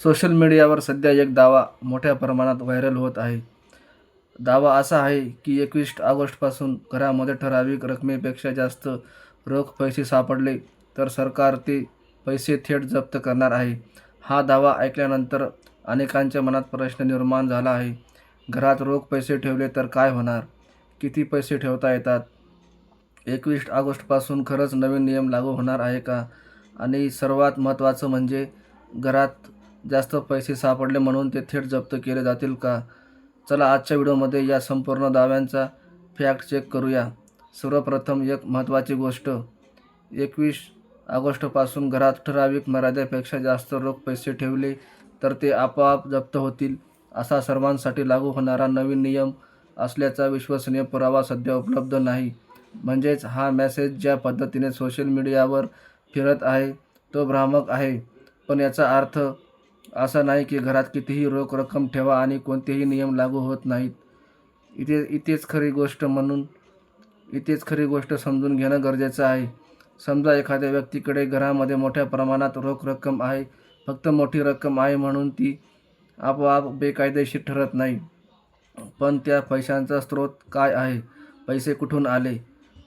Social मीडियावर सध्या एक दावा मोठ्या प्रमाणात व्हायरल होत आहे. दावा असा आहे की 21 ऑगस्टपासून घरामध्ये ठराविक रकमेपेक्षा जास्त रोख पैसे सापडले तर सरकार ते पैसे थेट जप्त करणार आहे. हा दावा ऐकल्यानंतर अनेकांच्या मनात प्रश्न निर्माण झाला आहे. घरात रोख पैसे ठेवले तर काय होणार? किती पैसे ठेवता येतात? 21 ऑगस्टपासून खरंच नवीन नियम लागू होणार आहे का? आणि सर्वात महत्त्वाचं म्हणजे घरात जास्त पैसे सापडले म्हणून ते थेट जप्त केले जातील का? चला आजच्या व्हिडिओमध्ये या संपूर्ण दाव्यांचा फॅक्ट चेक करूया. सर्वप्रथम एक महत्त्वाची गोष्ट, 21 ऑगस्टपासून घरात ठराविक मर्यादेपेक्षा जास्त रोख पैसे ठेवले तर ते आपोआप जप्त होतील, असा सर्वांसाठी लागू होणारा नवीन नियम असल्याचा विश्वसनीय पुरावा सध्या उपलब्ध नाही. म्हणजेच हा मेसेज ज्या पद्धतीने सोशल मीडियावर फिरत आहे तो भ्रामक आहे. पण याचा अर्थ असा नाही की घरात कितीही रोख रक्कम ठेवा आणि कोणतेही नियम लागू होत नाहीत. इथेच खरी गोष्ट समजून घेणं गरजेचं आहे. समजा एखाद्या व्यक्तीकडे घरामध्ये मोठ्या प्रमाणात रोख रक्कम आहे. फक्त मोठी रक्कम आहे म्हणून ती आपोआप बेकायदेशीर ठरत नाही. पण त्या पैशांचा स्रोत काय आहे? पैसे कुठून आले?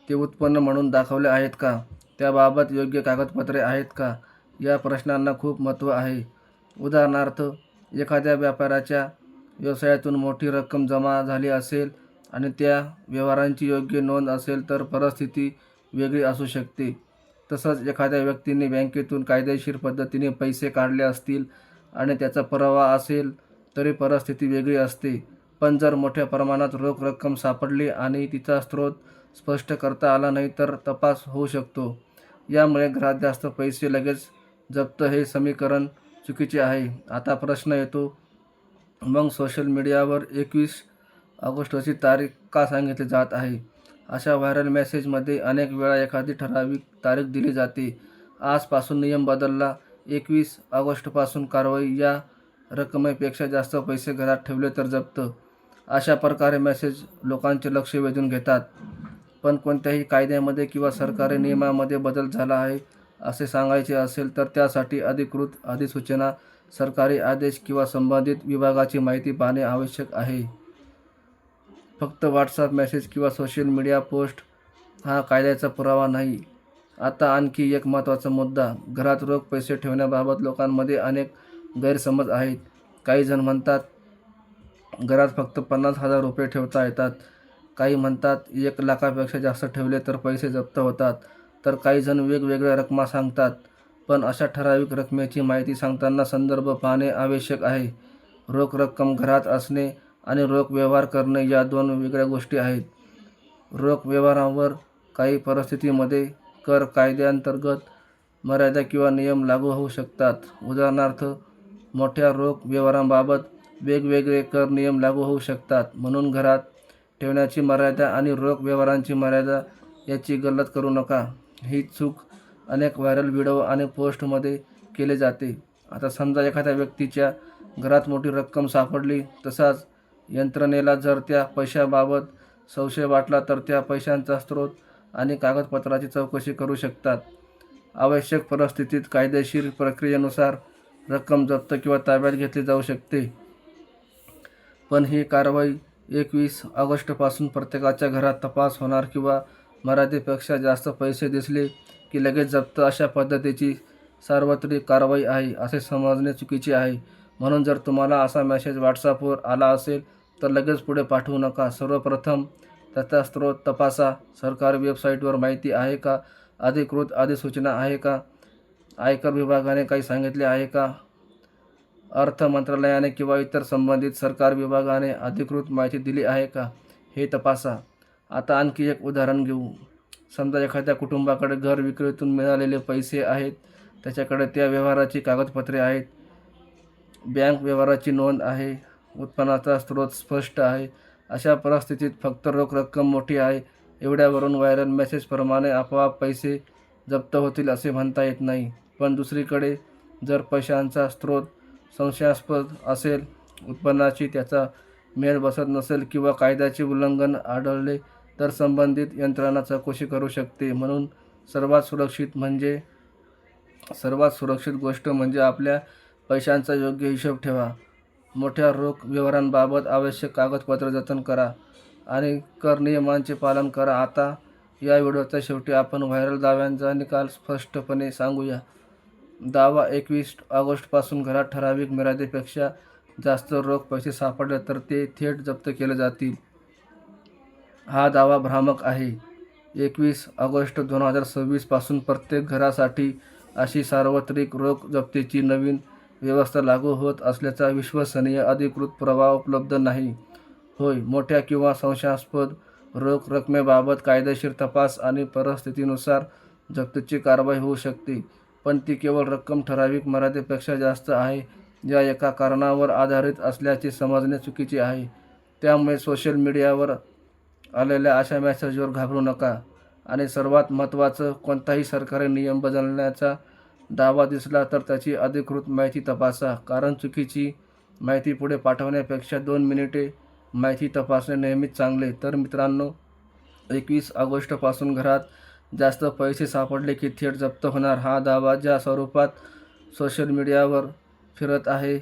ते उत्पन्न म्हणून दाखवले आहेत का? त्याबाबत योग्य कागदपत्रे आहेत का? या प्रश्नांना खूप महत्त्व आहे. उदाहरणार्थ, एखाद्या व्यापाऱ्याच्या व्यवसायातून मोठी रक्कम जमा झाली असेल आणि त्या व्यवहारांची योग्य नोंद असेल तर परिस्थिती वेगळी असू शकते. तसंच एखाद्या व्यक्तीने बँकेतून कायदेशीर पद्धतीने पैसे काढले असतील आणि त्याचा पुरावा असेल तरी परिस्थिती वेगळी असते. पण जर मोठ्या प्रमाणात रोख रक्कम सापडली आणि तिचा स्रोत स्पष्ट करता आला नाही तर तपास होऊ शकतो. यामुळे घरात जास्त पैसे लगेच जप्त हे समीकरण चुकीचे आहे. आता प्रश्न येतो, मग सोशल मीडियावर 21 ऑगस्टची तारीख का सांगितली जात आहे? अशा व्हायरल मेसेजमध्ये अनेक वेळा एखादी ठराविक तारीख दिली जाते. आजपासून नियम बदलला, 21 ऑगस्टपासून कारवाई, या रकमेपेक्षा जास्त पैसे घरात ठेवले तर जप्त. अशा प्रकारे मेसेज लोकांचे लक्ष वेधून घेतात. पण कोणत्याही कायद्यामध्ये किंवा सरकारी नियमामध्ये बदल झाला आहे असे सांगायचे असेल तर त्यासाठी अधिकृत अधिसूचना, सरकारी आदेश किंवा संबंधित विभागाची माहिती पाहणे आवश्यक आहे. फक्त व्हॉट्सअप मेसेज किंवा सोशल मीडिया पोस्ट हा कायद्याचा पुरावा नाही. आता आणखी एक महत्त्वाचा मुद्दा, घरात रोख पैसे ठेवण्याबाबत लोकांमध्ये अनेक गैरसमज आहेत. काही जण म्हणतात घरात फक्त 50,000 रुपये ठेवता येतात. काही म्हणतात 1 लाखापेक्षा जास्त ठेवले तर पैसे जप्त होतात. तर काही जण वेगवेगळ्या रकमा सांगतात. पण अशा ठराविक रकमेची माहिती सांगताना संदर्भ पाहणे आवश्यक आहे. रोख रक्कम घरात असणे आणि रोख व्यवहार करणे या 2 वेगळ्या गोष्टी आहेत. रोख व्यवहारांवर काही परिस्थितीमध्ये कर कायद्याअंतर्गत मर्यादा किंवा नियम लागू होऊ शकतात. उदाहरणार्थ, मोठ्या रोख व्यवहारांबाबत वेगवेगळे कर नियम लागू होऊ शकतात. म्हणून घरात ठेवण्याची मर्यादा आणि रोख व्यवहारांची मर्यादा याची गल्लत करू नका. ही चूक अनेक व्हायरल व्हिडिओ आणि पोस्टमध्ये केली जाते. आता समजा एखाद्या व्यक्तीच्या घरात मोठी रक्कम सापडली. तसाच यंत्रणेला जर त्या पैशाबाबत संशय वाटला तर त्या पैशांचा स्रोत आणि कागदपत्राची चौकशी करू शकतात. आवश्यक परिस्थितीत कायदेशीर प्रक्रियेनुसार रक्कम जप्त किंवा ताब्यात घेतली जाऊ शकते. पण ही कारवाई 21 ऑगस्टपासून प्रत्येकाच्या घरात तपास होणार किंवा मर्यादेपेक्षा जास्त पैसे दिसले की लगेच जप्त, अशा पद्धतीची सार्वत्रिक कारवाई आहे असे समजणे चुकीचे आहे. म्हणून जर तुम्हाला असा मेसेज व्हॉट्सअपवर आला असेल तर लगेच पुढे पाठवू नका. सर्वप्रथम त्याचा स्रोत तपासा. सरकारी वेबसाईटवर माहिती आहे का? अधिकृत अधिसूचना आहे का? आयकर विभागाने काही सांगितले आहे का? अर्थ मंत्रालयाने किंवा इतर संबंधित सरकारी विभागाने अधिकृत माहिती दिली आहे का? हे तपासा. आता आणखी एक उदाहरण घेऊ. समजा एखाद्या कुटुंबाकडे घर विक्रीतून मिळालेले पैसे आहेत. त्याच्याकडे त्या व्यवहाराची कागदपत्रे आहेत, बँक व्यवहाराची नोंद आहे, उत्पन्नाचा स्रोत स्पष्ट आहे. अशा परिस्थितीत फक्त रोख रक्कम मोठी आहे एवढ्यावरून व्हायरल मेसेजप्रमाणे आपोआप पैसे जप्त होतील असे म्हणता येत नाही. पण दुसरीकडे जर पैशांचा स्रोत संशयास्पद असेल, उत्पन्नाची त्याचा मेळ बसत नसेल किंवा कायद्याचे उल्लंघन आढळले तर संबंधित यंत्रणा चौकशी करू शकते. म्हणून सर्वात सुरक्षित गोष्ट म्हणजे आपल्या पैशांचा योग्य हिशोब ठेवा. मोठ्या रोख व्यवहारांबाबत आवश्यक कागदपत्र जतन करा आणि कर नियमांचे पालन करा. आता या व्हिडिओच्या शेवटी आपण व्हायरल दाव्यांचा निकाल स्पष्टपणे सांगूया. दावा 21 ऑगस्टपासून घरात ठराविक मर्यादेपेक्षा जास्त रोख पैसे सापडले तर ते थेट जप्त केले जातील. हा दावा भ्रामक आहे. 21 ऑगस्ट 2026 पासून प्रत्येक घरासाठी अशी सार्वत्रिक रोख जप्तीची नवीन व्यवस्था लागू होत असल्याचा विश्वसनीय अधिकृत पुरावा उपलब्ध नाही. होय, मोठ्या किंवा संशयास्पद रोख रकमेबाबत कायदेशीर तपास आणि परिस्थितीनुसार जप्तीची कारवाई होऊ शकते, पण ती केवळ रक्कम ठराविक मर्यादेपेक्षा जास्त आहे या एका कारणावर आधारित असल्याचे समजणे चुकीचे आहे. त्यामुळे सोशल मीडियावर आलेल्या अशा मेसेजवर घाबरू नका आणि सर्वात महत्त्वाचं, कोणताही सरकारी नियम बदलण्याचा दावा दिसला तर त्याची अधिकृत माहिती तपासा, कारण चुकीची माहिती पुढे पाठवण्यापेक्षा 2 मिनिटे माहिती तपासणे नेहमीच चांगले. तर मित्रांनो, 21 ऑगस्टपासून घरात जास्त पैसे सापडले की थेट जप्त होणार हा दावा ज्या स्वरूपात सोशल मीडियावर फिरत आहे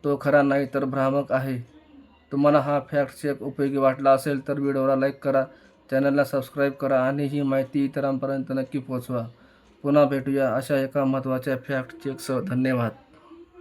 तो खरा नाही तर भ्रामक आहे. तुम्हाला हा फॅक्ट चेक उपयोगी वाटला असेल तर व्हिडिओला लाईक करा, चॅनलला सबस्क्राईब करा आणि ही माहिती इतरांपर्यंत नक्की पोहोचवा. पुन्हा भेटूया अशा एका महत्त्वाच्या फॅक्ट चेकसह. धन्यवाद.